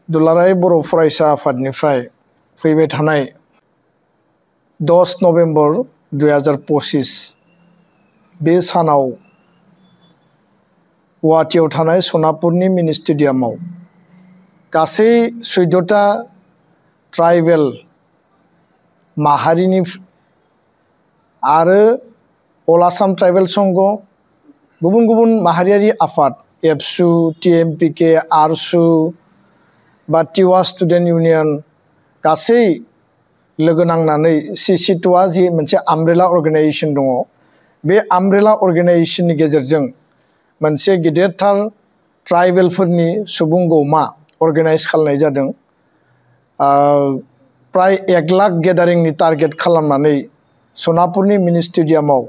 दुलाराय बर' फरायसा आफादनिफ्राय फैबाय थानाय 10 नभेम्बर 2025 बे सानाव गुवाहाटीआव थानाय सनापुरनि मिनि स्टेडियामाव गासै 14टा ट्राइबेल माहारिनि आरो अल आसाम ट्राइबेल संघ गुबुन गुबुन माहारियारि आफाद एबसु टीएमपीके आरसु बा टिवा स्टुडेन्ट इउनियन गासै लोगो नांनानै सिसिटुआ जि मोनसे आमब्रेला अर्गानाइजेशन दङ बे आमब्रेला अर्गानाइजेशननि गेजेरजों मोनसे गिदिरथार ट्राइबेलफोरनि सुबुं गौमा अर्गानाइज खालामनाय जादों प्राय 1 लाख गेदारिंनि टारगेट खालामनानै सनापुरनि मिनि स्टेडियामाव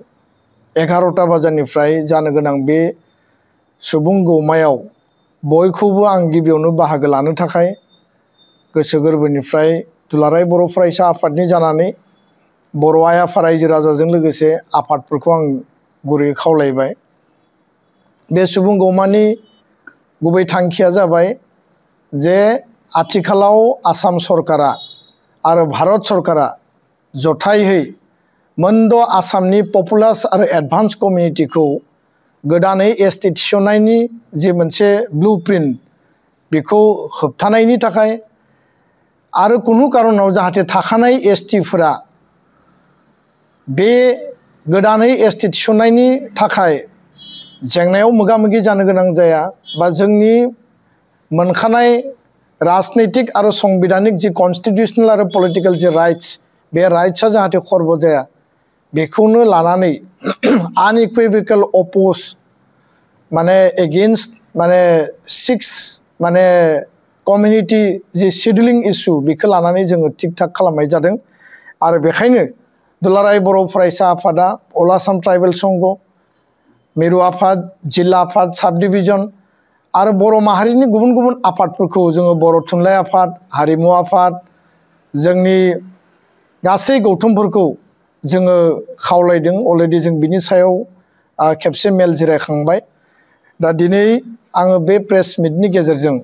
11टा बाजारनिफ्राय जानो गोनां बे सुबुं गौमायाव बयखौबो आं गिबियावनो बाहागो लानो थाखाय गोसो गोरबोनिफ्राय दुलाराय बर' फरायसा आफादनि जानानै बर' आइ आफा रायजो राजाजों लोगोसे आफादफोरखौ आं गुरै खावलायबाय। बे सुबुं गौमानि गुबै थांखिया जाबाय जे आथिखालाव आसाम सरकारा आरो भारत सरकारा जथायै मोनद' आसामनि पपुलास आरो एडभान्स कमिउनिटिखौ गोदानै एसटि थिसननायनि जे मोनसे ब्लुप्रिन्ट बेखौ होबथानायनि थाखाय आरो कुनु कारनाव जाहाथे थाखानाय एसटिफोरा बे गोदानै एसटि थिसननायनि थाखाय जेंनायाव मोगा मोगि जानो गोनां जाया बा जोंनि मोनखानाय राजनैतिक आरो संबिधानिक जि कन्स्टिटिउशनेल आरो पलिटिकल जि राइट्स बे राइट्सआ जाहाथे खर्ब जाया बेखौनो लानानै आनइकुइभोकेल अपोज माने एगेन्स्ट माने 6 माने कमिउनिटी जि शेड्यूलिंग इशू बेखौ लानानै जोङो थिक थाक खालामनाय जादों आरो बेखायनो दुलाराय बर' फरायसा आफादा अल आसाम ट्राइबेल संघ मिरु आफाद जिल्ला आफाद साब डिभिजन आरो बर' माहारिनि गुबुन गुबुन आफादफोरखौ जोङो बर' थुनलाइ आफाद हारिमु आफाद जोंनि गासै गौथुमफोरखौ जोङो खावलायदों अलरेडि जों बिनि सायाव खेबसे मेल जिरायखांबाय दा दिनै आङो बे प्रेस मिटनि गेजेरजों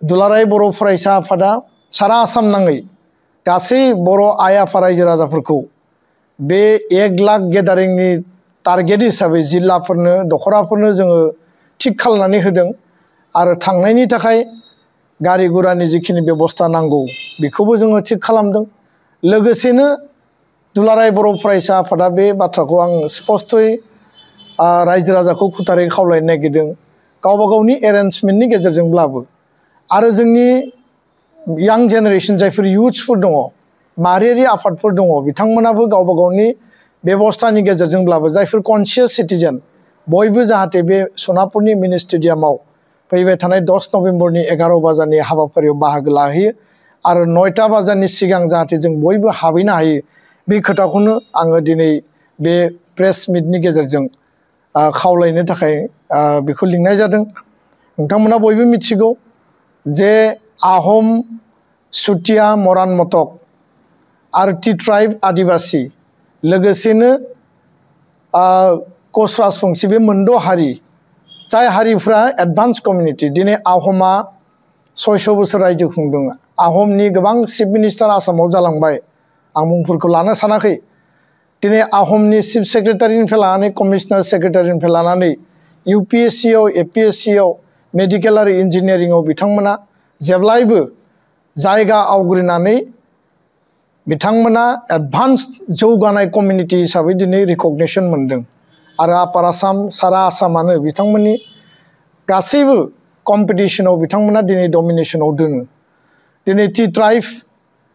दुलाराय बर' फरायसा आफादा सारा आसाम नाङै गासै बर' आइ आफा रायजो राजाफोरखौ बे 1 लाख गेदारिंनि टारगेट हिसाबै जिल्लाफोरनो दखराफोरनो जोङो थिक खालामनानै होदों आरो थांनायनि थाखाय गारि गुरानि जिखिनि बेबस्था नांगौ बेखौबो जोङो थिक खालामदों लोगोसेनो दुलाराय बर' फरायसा आफादा बे बाथ्राखौ आं स्पष्टयै रायजो राजाखौ खुथारै खावलायनो नागिरदों गावबा गावनि एरेन्जमेन्टनि गेजेरजोंब्लाबो आरो जोंनि यां जेनेरेशन जायफोर इयुथ्सफोर दङ माहारियारि आफादफोर दङ बिथांमोनाबो गावबा गावनि बेबस्थानि गेजेरजोंब्लाबो जायफोर कनसियास सिटिजेन बयबो जाहाथे बे सनापुरनि मिनि स्टेडियामाव फैबाय थानाय 10 नभेम्बरनि 11 बाजारनि हाबाफारियाव बाहागो लाहैयो आरो 9टा बाजारनि सिगां जाहाथे जों बयबो हाबहैनो हायो बे खोथाखौनो आङो दिनै बे प्रेस मिटनि गेजेरजों खावलायनो थाखाय बेखौ लिंनाय जादों। नोंथांमोना बयबो मिथिगौ जे आहम सुतिया मरान मटक आरो टि ट्राइब आदिबासी लोगोसेनो कच राजबंसि बे मोनद' हारि जाय हारिफ्रा एडभान्स कमिउनिटि दिनै आहमा 600 बोसोर रायजो खुंदों आहमनि गोबां चिफ मिनिस्टार आसामाव जालांबाय आं मुंफोरखौ लानो सानाखै दिनै आहमनि चिफ सेक्रेटारिनिफ्राय लानानै कमिशनार सेक्रेटारिनिफ्राय लानानै इउपिएससिआव एपिएससिआव मेडिकेल आरो इन्जिनियारिंआव बिथांमोना जेब्लायबो जायगा आवग्रिनानै बिथांमोना एडभान्स जौगानाय कमिउनिटि हिसाबै दिनै रिकगनिसन मोनदों आरो आपार आसाम सारा आसामानो बिथांमोननि गासैबो कम्पिटिशनाव बिथांमोना दिनै डमिनेशनाव दोङो दिनै टि ट्राइब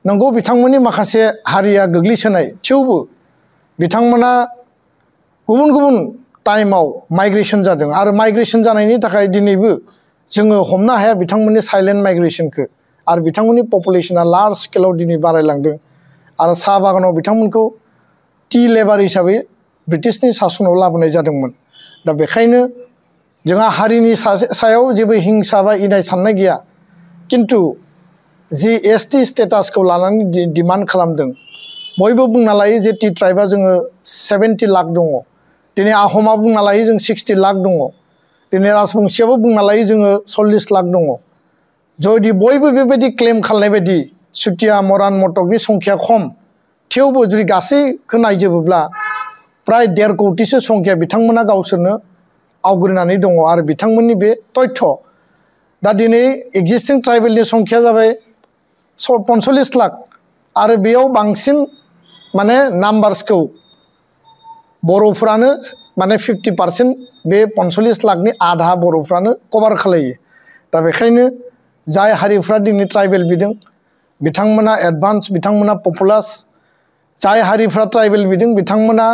नंगौ बिथांमोननि माखासे हारिया गोग्लैसोनाय थेवबो बिथांमोना गुबुन गुबुन टाइमाव माइग्रेशन जादों आरो माइग्रेशन जानायनि थाखाय दिनैबो जोङो हमनो हाया बिथांमोननि साइलेन्ट माइग्रेशनखौ आरो बिथांमोननि पपुलेशना लार्ज स्केलाव दिनै बारायलांदों आरो साहा बागानाव बिथांमोनखौ टि लेबार हिसाबै ब्रिटिशनि सासनाव लाबोनाय जादोंमोन दा बेखायनो जोंहा हारिनि सायाव जेबो हिंसा बा इनाय साननाय गैया किन्तु जि एसटि स्टेटासखौ लानानै डिमान्ड खालामदों बयबो बुंना लायो जे टि ट्राइबा जोङो 70 लाख दङ दिनै आहमा बुंना लायो जों 60 लाख दङ दिनै राजबंसियाबो बुंना लायो जोङो 40 लाख दङ जदि बयबो बेबायदि क्लेम खालामनाय बायदि सुतिया मरान मटकनि संख्या खम थेवबो जुदि गासैखौ नायजोबोब्ला प्राय 1.5 कोटिसो संख्या बिथांमोना गावसोरनो आवग्रिनानै दङ आरो बिथांमोननि बे तथ्य दा दिनै एक्जिस्टिं ट्राइबेलनि संख्या जाबाय 45 लाख आरो बेयाव बांसिन माने नाम्बार्सखौ बर'फ्रानो माने 50% बे 45 लाखनि आधा बर'फ्रानो कभार खालायो दा बेखायनो जाय हारिफ्रा दिनै ट्राइबेल बिदों बिथांमोना एडभान्स बिथांमोना पपुलास जाय हारिफ्रा ट्राइबेल बिदों बिथांमोना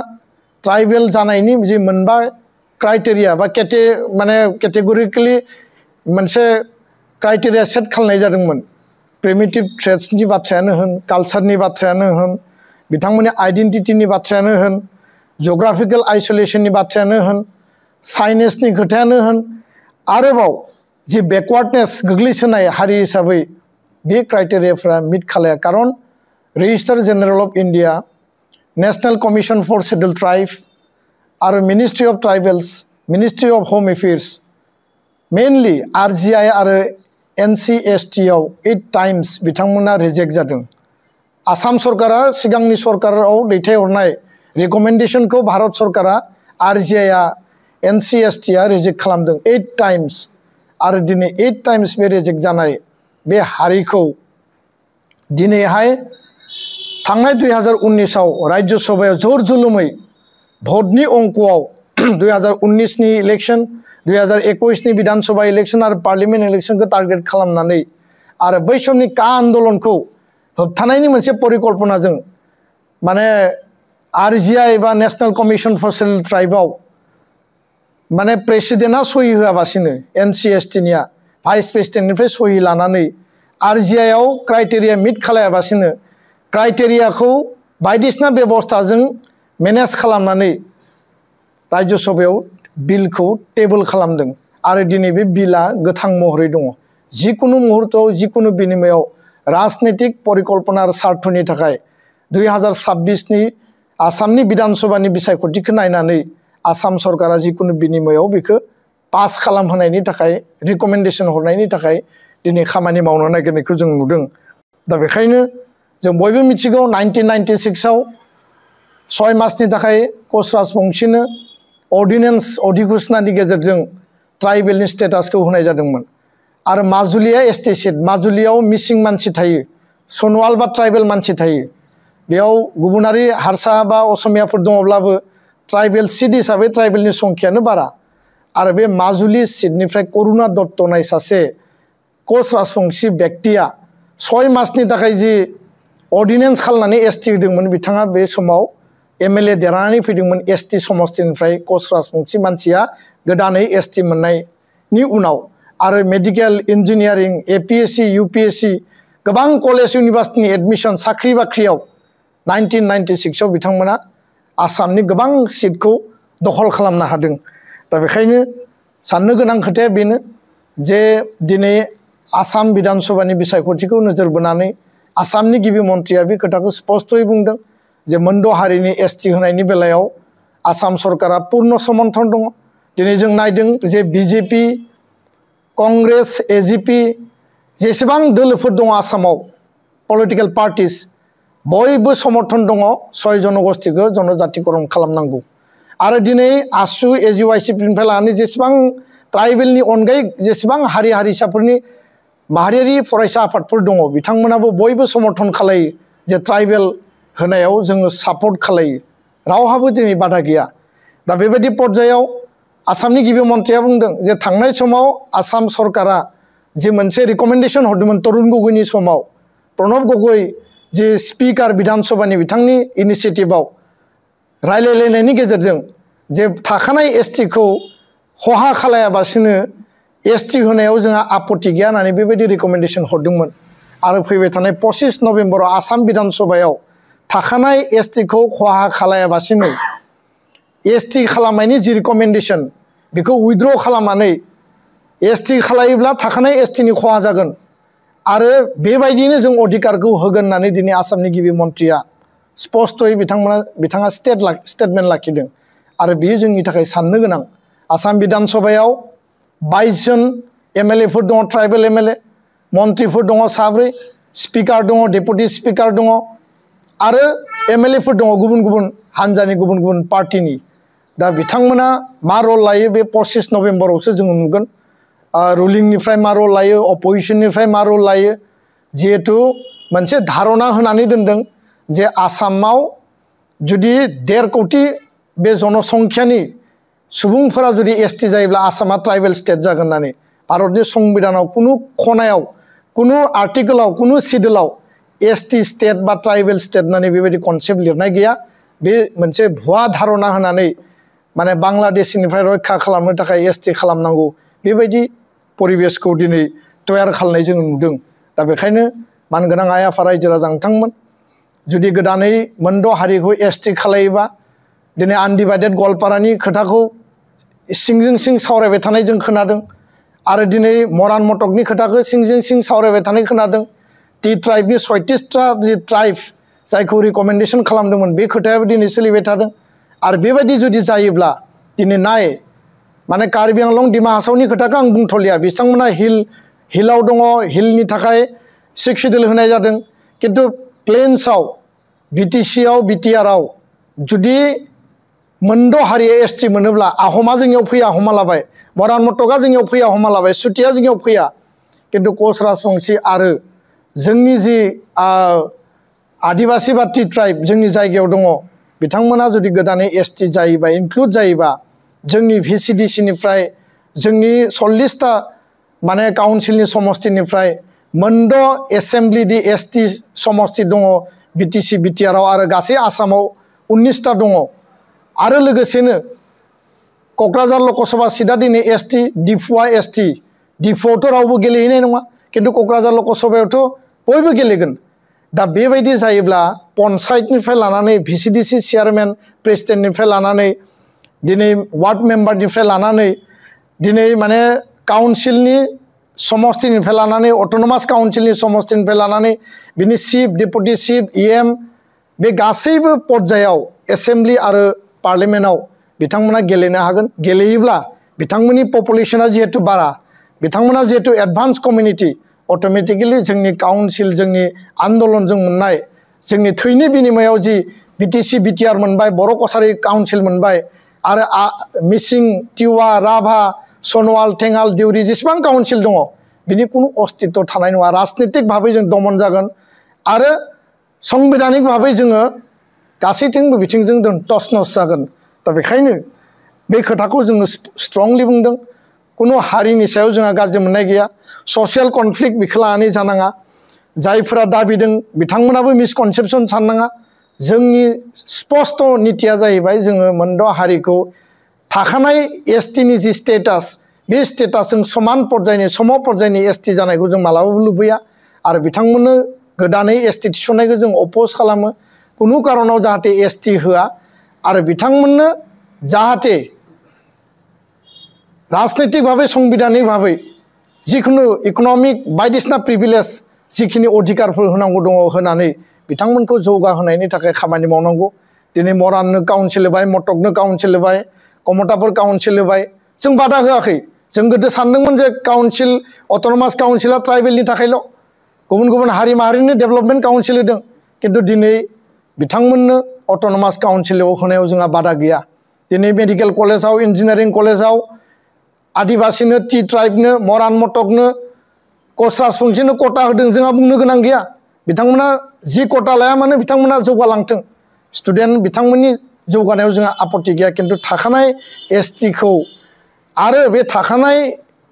ट्राइबेल जानायनि जे मोनबा क्राइटेरिया बा केटेगरिकेलि मोनसे क्राइटेरिया सेट खालामनाय जादोंमोन प्रिमिटिभ ट्रेड्सनि बाथ्रायानो होन कालचारनि बाथ्रायानो होन बिथांमोननि आइडेन्टिटिनि बाथ्रायानो होन जिअग्राफिकेल आइसोलेशननि बाथ्रायानो होन साइनेसनि खोथायानो होन आरोबाव जि बेकवार्डनेस गोग्लैसोनाय हारि हिसाबै बे क्राइटेरियाफ्रा मिट खालाया खारन registrar general of India national commission for scheduled tribe आरो ministry of tribals ministry of home affairs mainly RGI आरो एनसीएसटी आव 8 टाइम्स बिथांमोना रिजेक्ट जादों आसाम सरकारा सिगांनि सरकाराव दैथायहरनाय रिकमेन्डेशनखौ भारत सरकारा आरजीआई एनसीएसटी आ रिजेक्ट खालामदों 8 टाइम्स आरो दिनै 8 टाइम्स बे रिजेक्ट जानाय बे हारिखौ दिनैहाय थांनाय 2019 आव राज्य सभायाव जोर जुलुमै भटनि अंकआव 2019 नि इलेक्शन 2021 नि विधानसभा इलेक्शन आरो पार्लियामेन्ट इलेक्शनखौ टार्गेट खालामनानै आरो बै समनि का आन्दोलनखौ होबथानायनि मोनसे परिकल्पनाजों माने आरजीआई बा नेशनेल कमिशन फर शेड्यूल्ड ट्राइबआव माने प्रेसिडेन्टआ सहि होआबासिनो एनसीएसटी निया भाइस प्रेसिडेन्टनिफ्राय सहि लानानै आरजीआई आव क्राइटेरिया मिट खालायाबासिनो क्राइटेरियाखौ बायदिसिना बेबस्थाजों मेनेज खालामनानै राज्य सभायाव बिलखौ टेबल खालामदों आरो दिनै बे बिला गोथां महरै दङ जिकुनु मुहूर्तआव जिकुनु बिनिमयाव राजनीतिक परिकल्पना आरो सार्थनि थाखाय 2026 नि आसामनि विधानसभानि बिसायख'थिखौ नायनानै आसाम सरकारा जिकुनु बिनिमयाव बेखौ पास खालामहोनायनि थाखाय रिकमेन्डेशन हरनायनि थाखाय दिनै खामानि मावनो नागिरनायखौ जों नुदों दा बेखायनो जों बयबो मिथिगौ 1996 आव 6 मासनि थाखाय कच राजबंशीनो अर्डिनेन्स अधिघोषणानि गेजेरजों ट्राइबेलनि स्टेटासखौ होनाय जादोंमोन आरो माजुलिया एसटी सीट माजुलियाव मिसिं मानसि थायो सनवाल बा ट्राइबेल मानसि थायो बेयाव गुबुनारि हारसा बा असमियाफोर दङब्लाबो ट्राइबेल सीट हिसाबै ट्राइबेलनि संख्यानो बारा आरो बे माजुलि सीटनिफ्राय करुणा दत्त नाय सासे कच राजबंशी व्यक्तिया 6 मासनि थाखाय जि अर्डिनेन्स खालामनानै एसटी होदोंमोन बिथाङा बे समाव एमएलए देरहानानै फैदोंमोन एसटी समष्टिनिफ्राय कच राजबंशी मानसिया गोदानै एसटी मोननायनि उनाव आरो मेडिकेल इन्जिनियारिं एपीएससी यूपीएससी गोबां कलेज इउनिभार्सिटिनि एडमिशन साख्रि बाख्रियाव 1996 आव बिथांमोना आसामनि गोबां सीटखौ दखल खालामनो हादों दा बेखायनो साननो गोनां खोथाया बेनो जे दिनै आसाम विधानसभानि बिसायख'थिखौ नोजोर बोनानै आसामनि गिबि मन्थ्रिया बे खोथाखौ स्पष्टयै बुंदों जे मोनद' हारिनि एसटी होनायनि बेलायाव आसाम सरकारा पूर्ण समर्थन दङ दिनै जों नायदों जे बीजेपी कांग्रेस एजीपी जेसेबां दोलोफोर दङ आसामाव पलिटिकल पार्टिस बयबो समर्थन दङ 6 जनगोष्ठीखौ जनजातिकरण खालामनांगौ आरो दिनै आसु एजिवाइसिनिफ्राय लानानै जेसेबां ट्राइबेलनि अनगायै जेसेबां हारि हारिसाफोरनि माहारियारि फरायसा आफादफोर दङ बिथांमोनाबो बयबो समर्थन खालायो जे ट्राइबेल होनायाव जोङो सापर्ट खालायो रावहाबो दिनै बाधा गैया दा बेबायदि पर्यायाव आसामनि गिबि मन्थ्रिया बुंदों जे थांनाय समाव आसाम सरकारा जे मोनसे रिकमेन्डेशन हरदोंमोन तरुण गगৈनि समाव प्रणब गगৈ जे स्पिकार विधानसभानि बिथांनि इनिशिएटिभआव रायलायलायनायनि गेजेरजों जे थाखानाय एसटीखौ खहा खालायाबासिनो एसटी होनायाव जोंहा आपत्ति गैया होननानै बेबायदि रिकमेन्डेशन हरदोंमोन आरो फैबाय थानाय 25 नभेम्बराव आसाम विधानसभायाव थाखानाय एसटीखौ खहा खालायाबासिनो एसटी खालामनायनि जि रिकमेन्डेशन बेखौ उइथड्र खालामनानै एसटी खालायोब्ला थाखानाय एसटीनि खहा जागोन आरो बेबायदिनो जों अधिकारखौ होगोन होननानै दिनै आसामनि गिबि मन्थ्रिया स्पष्टयै बिथाङा स्टेटमेन्ट लाखिदों आरो बेयो जोंनि थाखाय साननो गोनां आसाम विधानसभायाव 22 जन एमएलएफोर दङ ट्राइबेल एमएलए मन्त्रिफोर दङ साब्रै स्पिकार दङ डेपुटि स्पिकार दङ आरो एमएलएफोर दङ गुबुन गुबुन हानजानि गुबुन गुबुन पार्टिनि दा बिथांमोना मा रल लायो बे 25 नभेम्बरावसो जों नुगोन रुलिंनिफ्राय मा रल लायो अपोजिशननिफ्राय मा रल लायो जिहेतु मोनसे धारणा होनानै दोनदों जे आसामाव जुदि 1.5 कोटि बे जनसंख्यानि सुबुंफोरा जुदि एसटी जायोब्ला आसामा ट्राइबेल स्टेट जागोन होननानै भारतनि संबिधानाव कुनु खनायाव कुनु आर्टिकलाव कुनु सिडुलाव एसटी स्टेट बा ट्राइबेल स्टेट होननानै बेबायदि कनसेप्ट लिरनाय गैया बे मोनसे भुवा धारणा होनानै माने बांलादेशनिफ्राय रैखा खालामनो थाखाय एसटी खालामनांगौ बेबायदि परिबेसखौ दिनै तयार खालामनाय जों नुदों दा बेखायनो मानगोनां आइ आफा रायजो राजा नोंथांमोन जुदि गोदानै मोनद' हारिखौ एसटी खालायोबा दिनै आनडिभाइडेड गवालपारानि खोथाखौ सिंजों सिं सावरायबाय थानाय जों खोनादों आरो दिनै मरान मटकनि खोथाखौ सिंजों सिं सावरायबाय थानाय खोनादों टि ट्राइबनि 36टा जि ट्राइब जायखौ रिकमेन्डेसन खालामदोंमोन बे खोथायाबो दिनै सोलिबाय थादों आरो बेबायदि जुदि जायोब्ला दिनै नाय माने कार्बि आंलं डिमा हासावनि खोथाखौ आं बुंथ'लिया बिथांमोना हिलाव दङ हिलनि थाखाय 6 शिड्युल होनाय जादों किन्तु प्लेन्सआव बिटिसिआव बिटिआरआव जुदि मोनद' हारिया एसटी मोनोब्ला आहमा जोंनियाव फैया हमा लाबाय मरान मटका जोंनियाव फैया हमा लाबाय सुतिया जोंनियाव फैया किन्तु कच राजबंशी आरो जोंनि जि आदिबासी बा टि ट्राइब जोंनि जायगायाव दङ बिथांमोना जुदि गोदानै एसटी जायोबा इनक्लुड जायोबा जोंनि भिसिडिसिनिफ्राय जोंनि 40टा माने काउन्सिलनि समष्टिनिफ्राय मोनद' एसेम्ब्लिनि एसटी समष्टि दङ बिटिसि बिटिआरआव आरो गासै आसामाव 19टा दङ आरो लोगोसेनो क'क्राझार लकसभा सीटआ दिनै एसटी डिफुआ एसटी डिफुआवथ' रावबो गेलेहैनाय नङा किन्तु क'क्राझार लकसभायावथ' बयबो गेलेगोन दा बेबायदि जायोब्ला पन्चायतनिफ्राय लानानै भिसिडिसि चेयारमेन प्रेसिडेन्टनिफ्राय लानानै दिनै वार्ड मेम्बारनिफ्राय लानानै दिनै माने काउन्सिलनि समष्टिनिफ्राय लानानै अट'नमास काउन्सिलनि समष्टिनिफ्राय लानानै बिनि चिफ डेपुटि चिफ इएम बे गासैबो पर्यायाव एसेम्ब्लि आरो पार्लियामेन्टआव बिथांमोना गेलेनो हागोन गेलेयोब्ला बिथांमोननि पपुलेसना जिहेतु बारा बिथांमोना जिहेतु एडभान्स कमिउनिटि अट'मेटिकेलि जोंनि काउन्सिल जोंनि आन्दलनजों मोननाय जोंनि थैनि बिनिमयाव जि बिटिसि बिटिआर मोनबाय बर' कसारि काउन्सिल मोनबाय आरो मिसिं टिवा राभा सनवाल थेंगाल देउरि जेसेबां काउन्सिल दङ बिनि कुनु अस्तित्व थानाय नङा राजनितिक भाबै जों दमन जागोन आरो संबिधानिक भाबै जोङो गासैथिंबो बिथिंजों जों टस नस जागोन दा बेखायनो बे खोथाखौ जोङो स्ट्रंलि बुंदों कुनु हारिनि सायाव जोंहा गाज्रि मोननाय गैया ससियेल कनफ्लिक्ट बेखौ लानानै जानाङा जायफोरा दाबिदों बिथांमोनाबो मिसकनसेपसन साननाङा जोंनि स्पष्ट नीतिया जाहैबाय जोङो मोनद' हारिखौ थाखानाय एसटीनि जि स्टेटास बे स्टेटासजों समान पर्यायनि सम पर्यायनि एसटी जानायखौ जों मालाबाबो लुबैया आरो बिथांमोननो गोदानै एसटी थिसननायखौ जों अपोज खालामो कुनु कारनाव जाहाथे एसटी होआ आरो बिथांमोननो जाहाथे राजनैतिक भाबै संबिधानिक भाबै जिखुनु इकनमिक बायदिसिना प्रिभिलेज जिखिनि अधिकारफोर होनांगौ दङ होनानै बिथांमोनखौ जौगाहोनायनि थाखाय खामानि मावनांगौ दिनै मराननो काउन्सिल होबाय मटकनो काउन्सिल होबाय कमताफोर काउन्सिल होबाय जों बादा होआखै जों गोदो सानदोंमोन जे काउन्सिल अट'नमास काउन्सिला ट्राइबेलनि थाखायल' गुबुन गुबुन हारि माहारिनि डेभेलपमेन्ट काउन्सिल होदों किन्तु दिनै बिथांमोननो अट'नमास काउन्सिलाव होनायाव जोंहा बादा गैया दिनै मेडिकेल कलेजाव इन्जिनियारिं कलेजाव आदिबासीनो टि ट्राइबनो मरान मटकनो कच राजबंशीनो कटा होदों जोंहा बुंनो गोनां गैया बिथांमोना जि कटा लाया मानो बिथांमोना जौगालांथों स्टुडेन्ट बिथांमोननि जौगानायाव जोंहा आपत्ति गैया किन्तु थाखानाय एसटीखौ आरो बे थाखानाय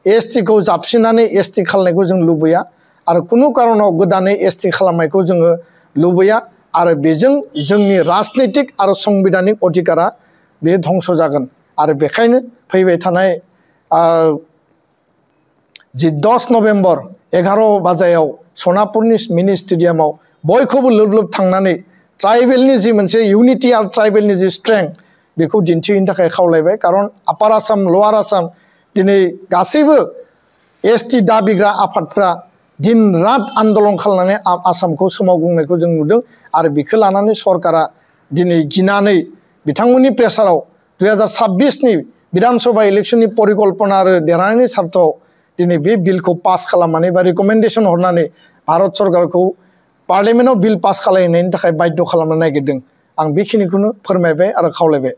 एसटीखौ जाबसिननानै एसटी खालामनायखौ जों लुबैया आरो कुनु कारनाव गोदानै एसटी खालामनायखौ जोङो लुबैया आरो बेजों जोंनि राजनैतिक आरो संबिधानिक अधिकारा बे धंस जागोन आरो बेखायनो फैबाय थानाय जि 10 नभेम्बर 11 बाजायाव सनापुरनि मिनि स्टेडियामाव बयखौबो लोब लोब थांनानै ट्राइबेलनि जि मोनसे इउनिटि आरो ट्राइबेलनि जि स्ट्रेंथ बेखौ दिन्थिहैनो थाखाय खावलायबाय कारन आपार आसाम लवार आसाम दिनै गासैबो एसटी दाबिग्रा आफादफ्रा दिन रात आन्दलन खालामनानै आसामखौ सोमावग्लुंनायखौ जों नुदों आरो बेखौ लानानै सरकारा दिनै गिनानै बिथांमोननि प्रेसाराव 2026 नि विधानसभा इलेक्शननि परिकल्पना आरो देरहानायनि सार्थआव दिनै बे बिलखौ पास खालामनानै बा रिकमेन्डेसन हरनानै भारत सरकारखौ पार्लियामेन्टआव बिल पास खालामनायनि थाखाय बाध्य खालामनो नागिरदों। आं बेखिनिखौनो फोरमायबाय आरो खावलायबाय।